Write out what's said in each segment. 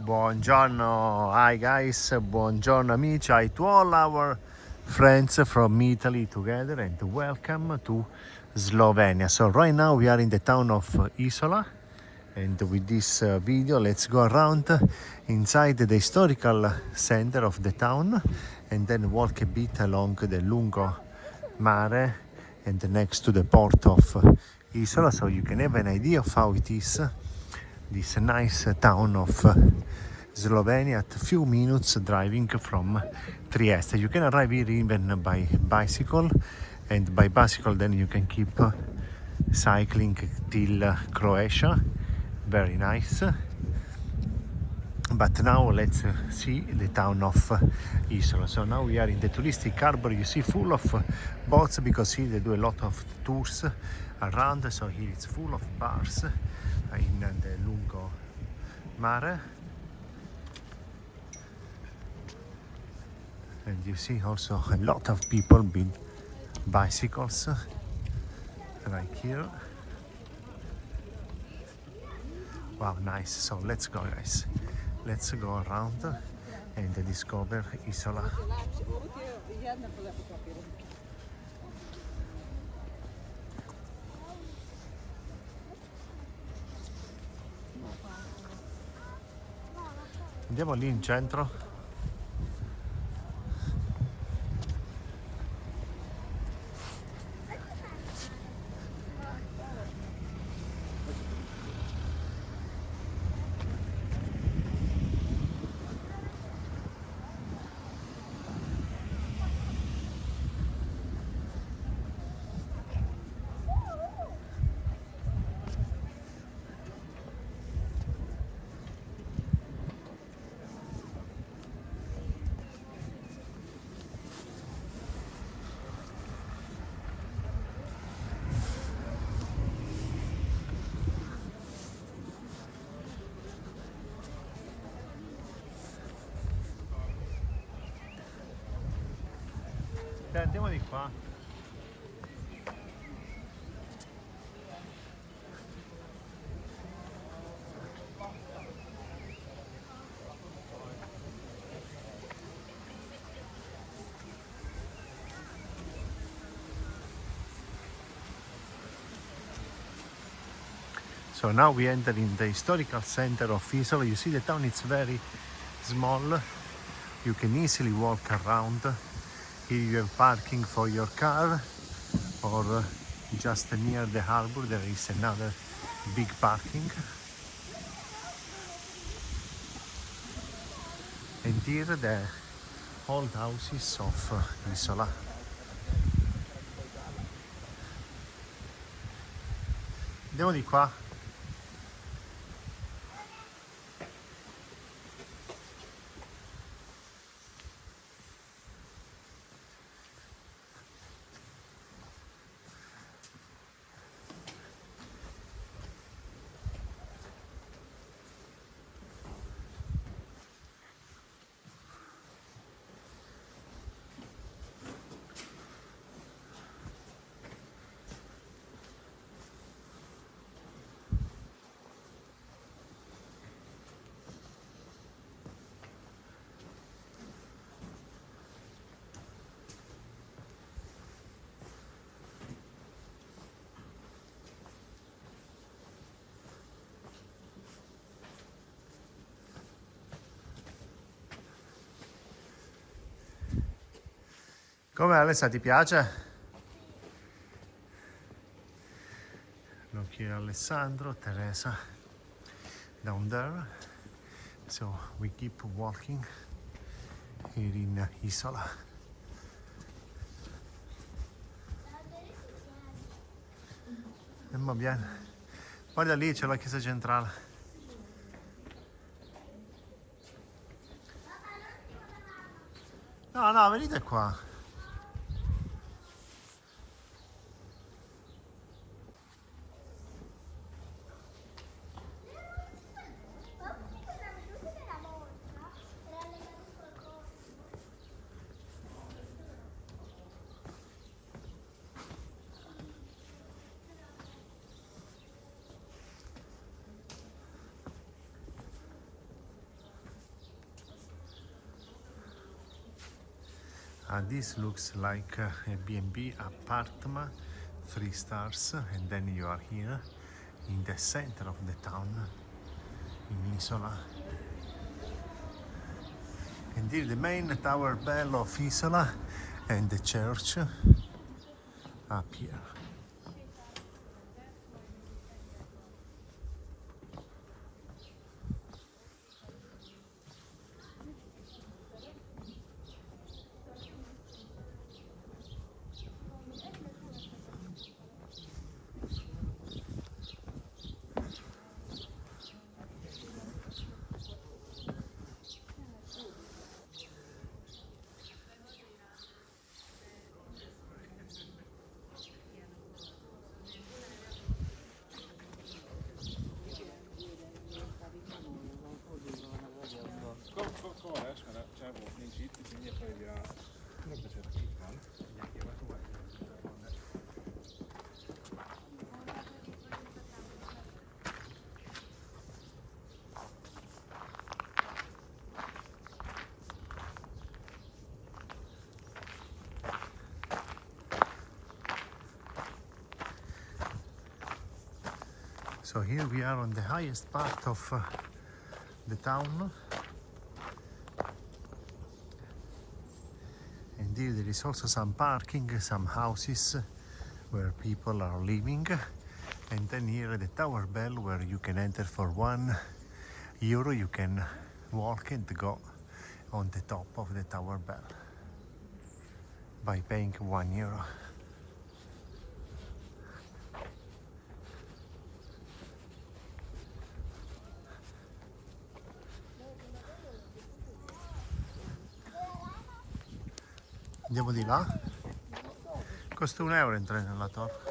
Buongiorno, hi guys, buongiorno amici, hi to all our friends from Italy together and welcome to Slovenia. So right now we are in the town of Izola, and with this video let's go around inside the historical center of the town and then walk a bit along the Lungo Mare and next to the port of Isola, so you can have an idea of how it is, this nice town of Slovenia at a few minutes driving from Trieste. You can arrive here even by bicycle, and by bicycle then you can keep cycling till Croatia. Very nice. But now let's see the town of Isola. So now we are in the touristic harbor. You see, full of boats, because here they do a lot of tours around. So here it's full of bars in the Lungo Mare. And you see also a lot of people with bicycles right here. Wow, nice. So let's go, guys. Let's go around and discover Isola. Andiamo lì in centro. Andiamo di qua. So now we enter in the historical center of Isola. You see the town is very small. You can easily walk around. Here you have parking for your car, or just near the harbor there is another big parking. And here the old houses of Isola. Andiamo di qua. Come, Alessa, ti piace? Look here, Alessandro, Teresa down there. So we keep walking here in Isola. Andiamo bene. Guarda lì, c'è la chiesa centrale. No, venite qua. This looks like a B&B apartment, 3 stars, and then you are here in the center of the town, in Isola. Indeed, the main tower bell of Isola and the church up here. Mert a csávó nincs itt, így mindjárt felhívja a munkatesőt, itt van. So here we are on the highest part of the town. Indeed, there is also some parking, some houses where people are living, and then here the tower bell where you can enter for €1. You can walk and go on the top of the tower bell by paying €1. Andiamo di là? Costa €1 entrare nella torre.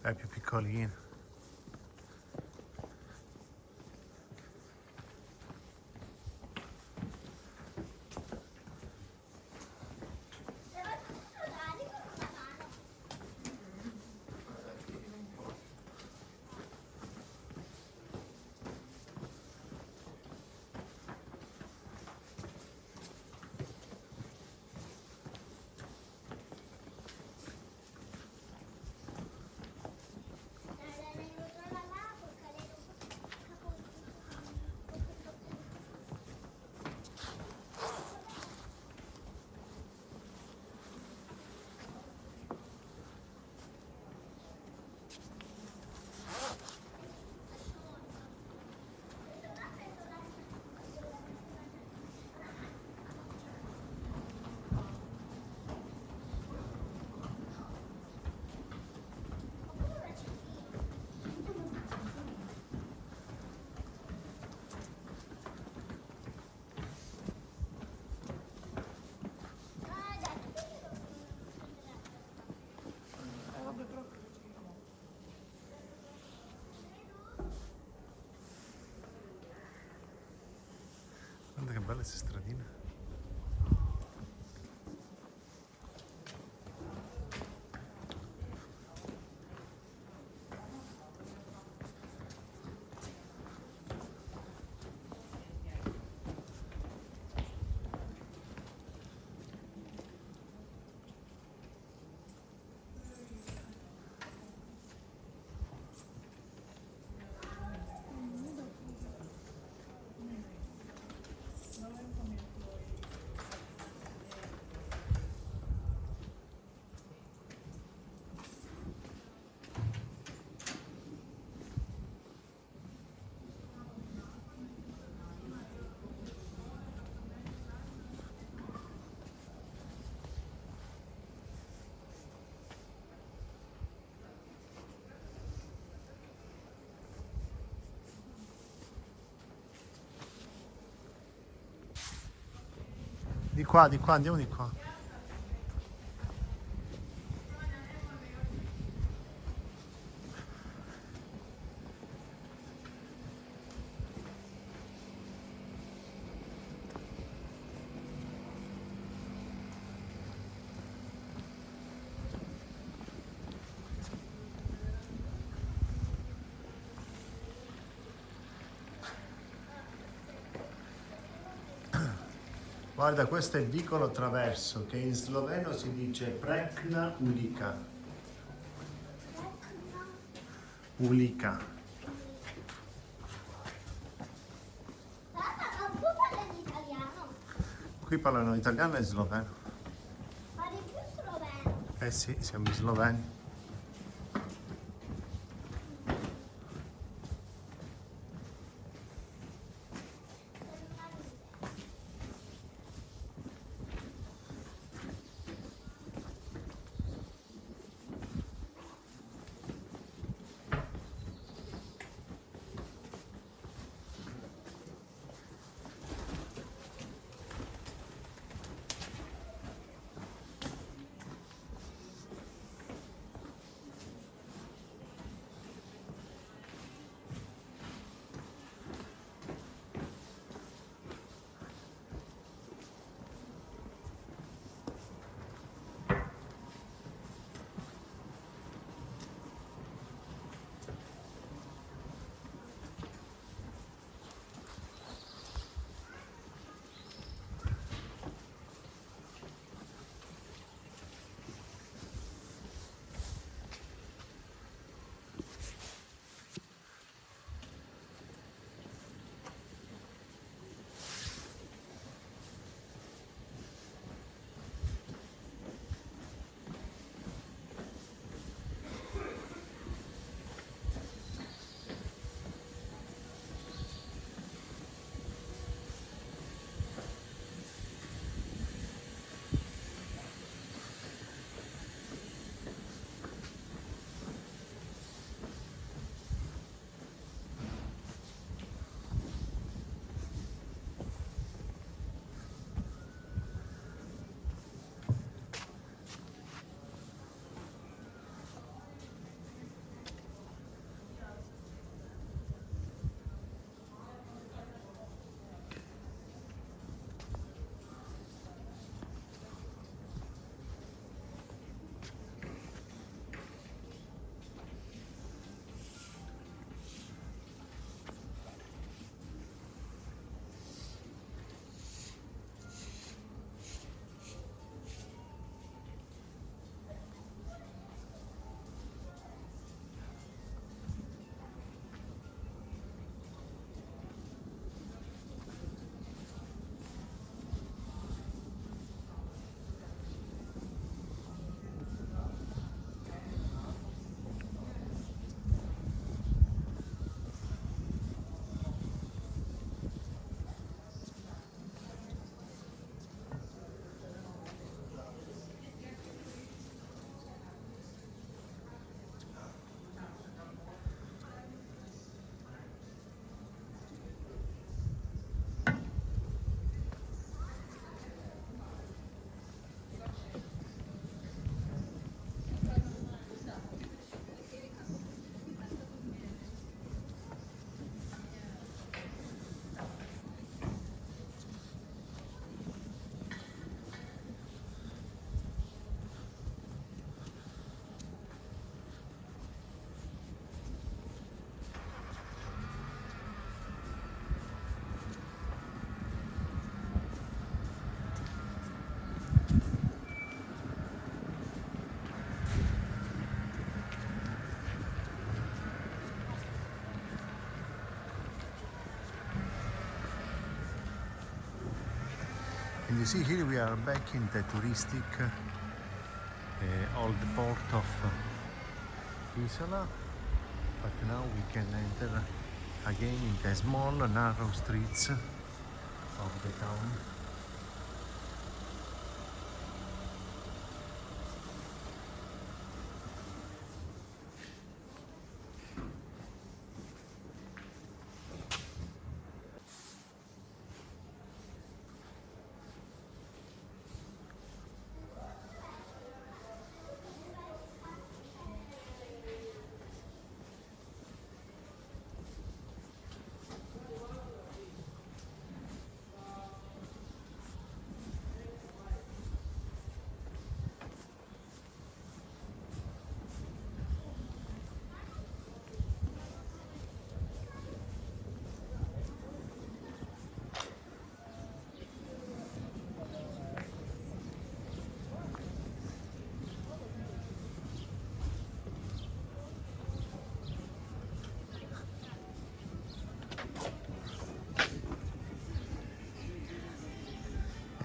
È più piccolino. Guarda che bella questa stradina. di qua, andiamo di qua. Guarda, questo è il vicolo traverso, che in sloveno si dice Prekna Ulika. Ulika. Ma tu parli in italiano? Qui parlano italiano e sloveno. Parli più sloveno? Eh sì, siamo sloveni. And you see here we are back in the touristic old port of Izola, but now we can enter again in the small narrow streets of the town.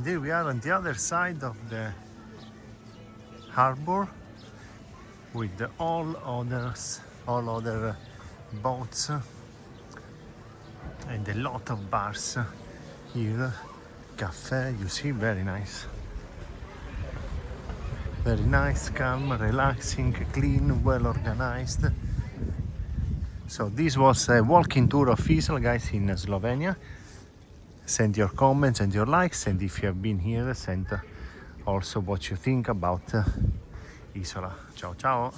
And here we are on the other side of the harbor with all other boats and a lot of bars here. Cafe, you see, very nice. Very nice, calm, relaxing, clean, well organized. So this was a walking tour of Isola, guys, in Slovenia. Send your comments and your likes, and if you have been here, send also what you think about Isola. Ciao ciao!